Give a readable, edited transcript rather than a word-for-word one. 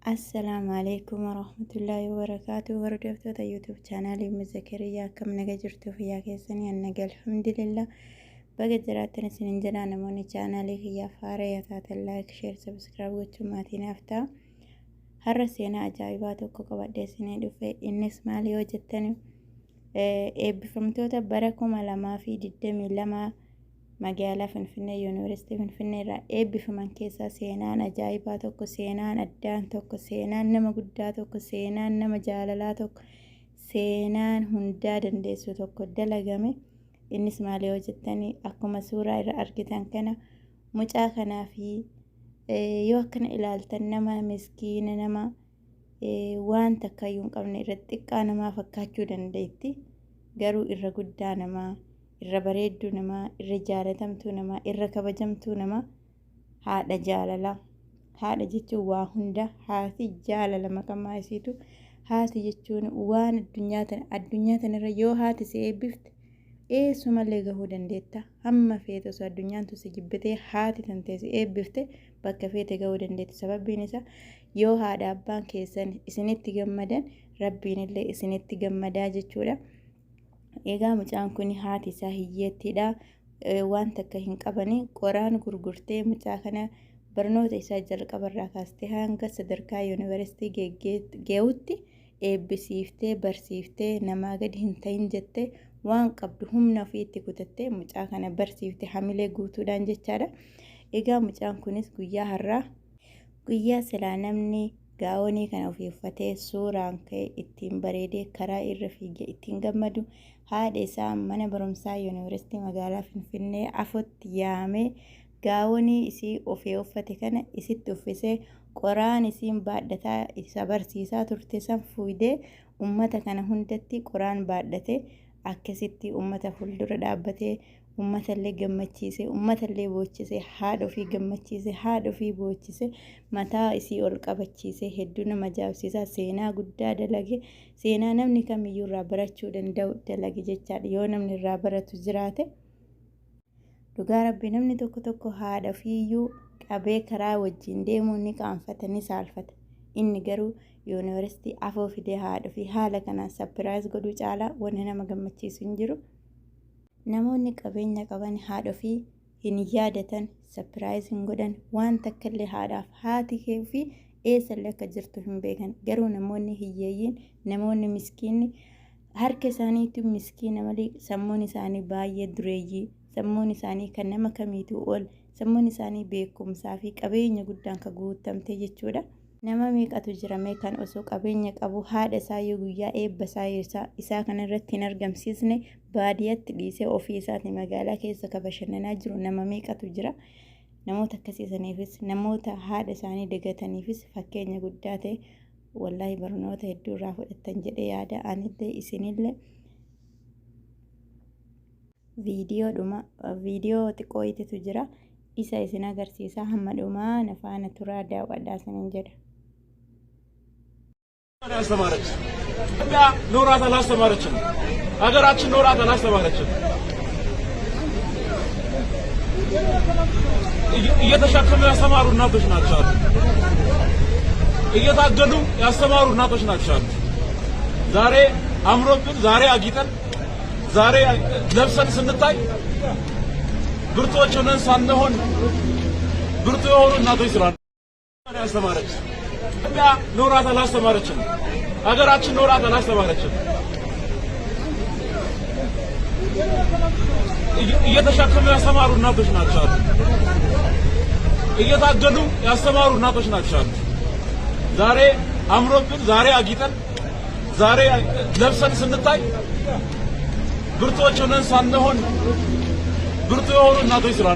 السلام عليكم ورحمة الله وبركاته. وردفتو يوتيوب channel مزكريا كم نجرتو فيا كيسني أنك الحمد لله بقى جراتنا سنين جرانا موني channel هي فارية تات اللايك شير سبسكرايب وتشماتي نافتا هرسينا عجائباتو كوكبادي سنين دفع إنس مالي وجدتني بفرمتوتا بركم على ما في ددمي لما magaalaa Finfinnee Yuunivarsiitii Finfinnee irraa eebbifaman keessaa seenaan ajaa'ibaa tokko, seenaan addaan tokko, seenaan nama guddaa tokko, seenaan nama jaalalaa tokko, seenaan hundaa dandeessu tokko dalagame. Innis maali yoo jettanii akkuma suuraa irra argitan kana mucaa kanaa fi yoo akkana ilaaltan nama miskiina nama waan takkayyuu hin qabne irratti xiqqaa namaa fakkaachuu dandeetti. Garuu irra guddaa namaa, irra bareedduu namaa, irra jaalatamtuu namaa, irra kabajamtuu namaa haadha jaalalaa. Haadha jechuun waa hunda, haati jaalala maqamaa isiitu. Haati jechuun waan addunyaa tanarra yoo haati si eebbifte eessumallee gahuu dandeetta. Hamma feete osoo addunyaan si jibbitee haati tantee si eebbifte bakka feete gahuu dandeetta. Sababbiin isaa yoo haadha abbaan keessan isinitti gammadan rabbiinillee isinitti gammadaa jechuudha. Egaa mucaan kun haati isaa hiyyeettiidha. Waan takka hin qabani qoraan gurgurtee mucaa kana barnoota isaa jalqabarraa kaastee hanga sadarkaa yuunivarsiitii geewutti eebbisiiftee barsiiftee namaa gadi hin ta'in jettee waan qabdu humna ofiitti kutattee mucaa kana barsiiftee hamilee guutuudhaan jechaadha. Egaa mucaan kunis guyyaa har'aa guyyaa silaa namni gaawonii kana ofii uffatee suuraan ka'e ittiin bareedee karaa irra fiigee ittiin gammadu haadha isaa mana barumsaa yuunivarsiitii magaalaa Finfinnee afotti yaamee gaawonii isii ofii uffate kana isitti uffisee qoraan isiin baadhataa isa barsiisaa turte san fuudhee ummata kana hundatti qoraan baadhatee akkasitti ummata fuuldura dhaabbatee ummatallee gammachiisee ummatallee boochisee haadha ofii gammachiisee haadha ofii boochisee mataa isii ol qabachiisee hedduu nama ajaa'ibsiisaa seenaa guddaa dalage. Seenaa namni kamiyyuu irraa barachuu danda'u dalage jechaadha. Yoo namni irraa baratu jiraate dhugaa rabbi namni tokko haadha ofiiyyuu qabee karaa wajjin deemuu ni qaanfata ni saalfata. Inni garuu yuunivarsiitii afoo fidee haadha ofii haala kanaan sapiraayiz godhuu caalaa wanni nama gammachiisu hin jiru. Namoonni qabeenya qaban haadha ofii hin yaadatan, sapiraayiz hin godhan, waan takka illee haadhaaf haati kee fi eessallee akka jirtu hin beekan. Garuu namoonni hiyyeeyyiin, namoonni miskiinni harka isaaniitu miskiina malee sammuun isaanii baay'ee dureeyyii, sammuun isaanii kan nama kamiitu ol, sammuun isaanii beekumsaa fi qabeenya guddaan kan guutamte jechuudha. Nama meeqatu jira kan osoo qabeenya qabu haadha isaa yoo guyyaa eebba isaa kana irratti hin argamsiisne baadiyyaatti dhiisee ofii isaatii magaalaa keessa kan bashannanaa jiru nama meeqatu jira. Namoota akkasiisaniifis namoota haadha isaanii dagataniifis fakkeenya guddaa ta'e wallaahi barnoota hedduu irraa fudhattan jedhee yaada. Anillee isinillee viidiyoo xiqqoo ititu jira isa isin agarsiisaa hamma dhumaa nafaana turaa daawwadhaa isinin jedha. ያስተማረች ኢትዮጵያ ኖራት አላስተማረችም። ሀገራችን ኖራት አላስተማረችም። እየተሸከሙ ያስተማሩ እናቶች ናቸው። እየታገዱ ያስተማሩ እናቶች ናቸው። ዛሬ አምሮብን፣ ዛሬ አጊጠን፣ ዛሬ ለብሰን ስንታይ ብርቶች ሆነን ሳንሆን ብርቱ የሆኑ እናቶች ስላሉ ያስተማረች ኢትዮጵያ ኖራት አላስተማረችም። ሀገራችን ኖራት አላስተማረችም። እየተሸከሙ ያስተማሩ እናቶች ናቸው። እየታገዱ ያስተማሩ እናቶች ናቸው። ዛሬ አምሮብን፣ ዛሬ አጊጠን፣ ዛሬ ለብሰን ስንታይ ብርቶች ሆነን ሳንሆን ብርቱ የሆኑ እናቶች ስላሉ